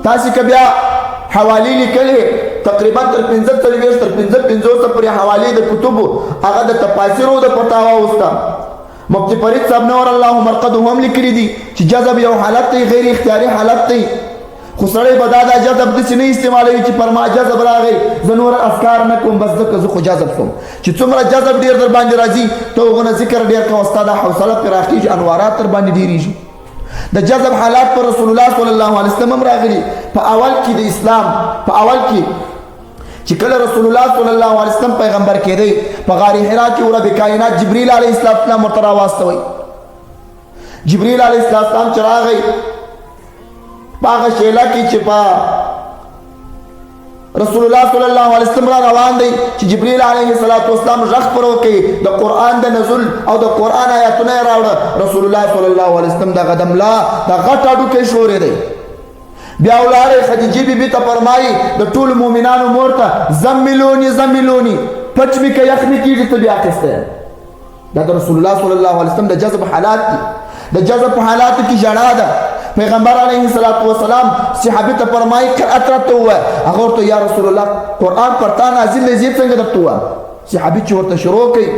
تاسې که بیا حوالې لیکلې تقریبا تر 15 تر 50 پورې حوالې د کتبو هغه د تفاسیرو د فتاوا اوسته مفتی فرید صاحب نور الله مرقده هم لیکلي دي چې جذب یو حالت دی غیر اختیاري حالت دی خو سړی به دا جذب داسې نه استعمالوي چې پر ما جذب راغی زه نور افکار نه کوم بس ځکه زه خو جذب شوم چې څومره جذب ډېر در باندې راځي ته هغونه ذکر ډېر کوه ستا دا حوصله پراخېږي انوارات تر باندې ډېرېږي د جذب حالات پر رسول الله صلی الله علیه وسلم هم راغلي په اول کې د اسلام په اول کې چې کله رسول الله صلی الله علیه وسلم پیغمبر کېدی په غار حرا کې رب کائنات جبرئیل علیه السلام ورته راواستوي جبرئیل علیه السلام چې راغی په هغه شیله کې چې په رسول الله صلی الله علیه وسلم را روان دی چې جبرئیل علیه السلام غږ پر وکړي د قرآن د نزول او د قرآن آیاتونه یې راوړه رسول الله صلی الله علیه وسلم د غدملا د غټ هډوکی شورې دی بیا ولاړې خدیجې بیبي ته فرمایي د ټولو مؤمنانو مور ته زملوني پټ مې که یخ مې کېږي ته بیا اخیستی دا د رسول الله صلی الله علیه وسلم د جذب حالات دي د جذب په حالاتو کې ژړا ده پیغمبر علیه السلام صحابي ته فرمایي قرأت راته ووایه هغه ورته یا رسول الله قرآن پر تا نازل دی زه څنګه درته ووایم صحابي چې ورته شروع کوي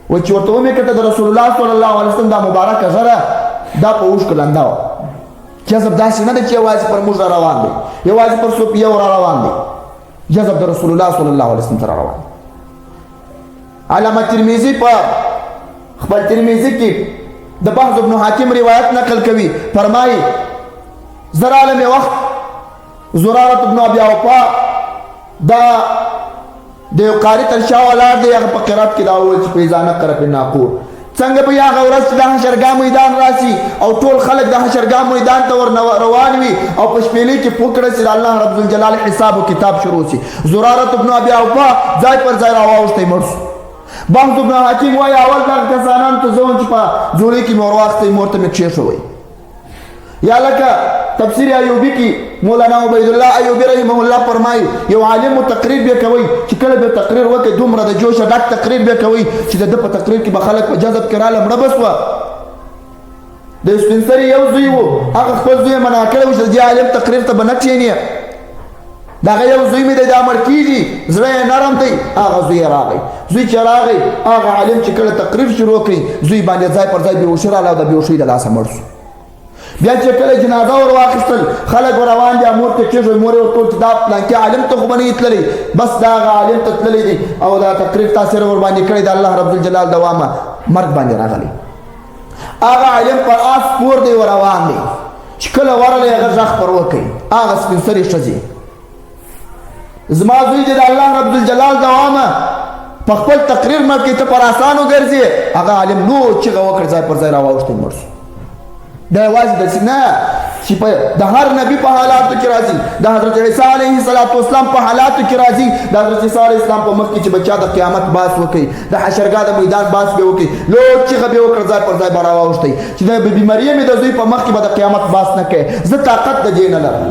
وایي چې ورته ومې کته د رسول الله صلی الله علیه وسلم دا مبارکه غره دا په اوښکو لنده وه جذب داسې نه دی چې یوازې پر موږ را روان دی یوازې پر صوفیو را روان دی جذب د رسول الله صلی الله علیه وسلم ته را روان دی علامه ترمذي په خپل ترمذي کې د بحث ابن حاکم روایت نقل کوي فرمایي زر عالم وخت زرارت ابن ابي اوفا دا د یو قاری تر شا ولاړ دی هغه په قرات کې دا وویل چې فیضانه قره په ناقور څنګه به هغه ورځ د حشرګاه میدان راسي او ټول خلک د حشرګاه میدان ته روان وي او په شپېلې کې پوکړه چې د الله رب الجلال حساب او کتاب شروع شي زرارت ابن ابي اوفا ځای پر ځای راواوښتی مړ شو بحث ابن حکیم وایي اول دغه کسانان ته زه چې په جوړې کې مې ور واخیستی مور ته مې کښېښوی یا لکه تفسیر ایوبي کې مولانا عبیدالله ایوبي رحمه الله فرمایي یو عالم تقریر به کوي چې کله به تقریر وکړي دومره د جوشه ډک تقریر به کوي چې د ده په تقریر کې به خلک په جذب کې راله مړه به سوه د سپین سري یو زوی و هغه خپل زوی یې منع کړی و چې د دې عالم تقریر ته به نه کښېني د هغه یو زوی مې دی دا مړ کېږي زړه یې نرم دی هغه زوی یې راغی زوی چې راغی هغه عالم چې کله تقریر شروع کړي زوی باندې ځای پر ځای بېهوشي راله او د بېهوشۍ د لاسه مړ شو بیا چې کله جنازه ور واخیستل خلک روان دي مور ته کېږي مور یې ورته وویل چې دا پلانکي عالم ته خو به نه یې تللی بس دا هغه عالم ته تللی دی او دا تقریر تاثیر ور باندې کړی د الله رب الجلال دوامه مرګ باندې راغلی هغه عالم پر آس پور دی روان دی چې کله ورغلی هغه غږ پر وکړي هغه سپین سرې ښځې زما زوی دی د الله رب الجلال دوامه په خپل تقریر مکې ته پر آسانو ګرځي هغه عالم نور چغه وکړ ځای پر ځای راواوښتی مړ شو دا یوازې داسې نه چې د هر نبي په حالاتو کې راځي د حضرت عیسی علیه السلام په حالاتو کې راځي د حضرت عیسی علیه السلام په مخ کې چې بچا د قیامت باس وکړي د حشرګاه د میدان باس به وکړي لوړ چغه به وکړ ځای پر ځای به راواوښتی چې د بیبي مریم د زوی په مخ کې به د قیامت باس نه کوي زه طاقت د دې نه لرم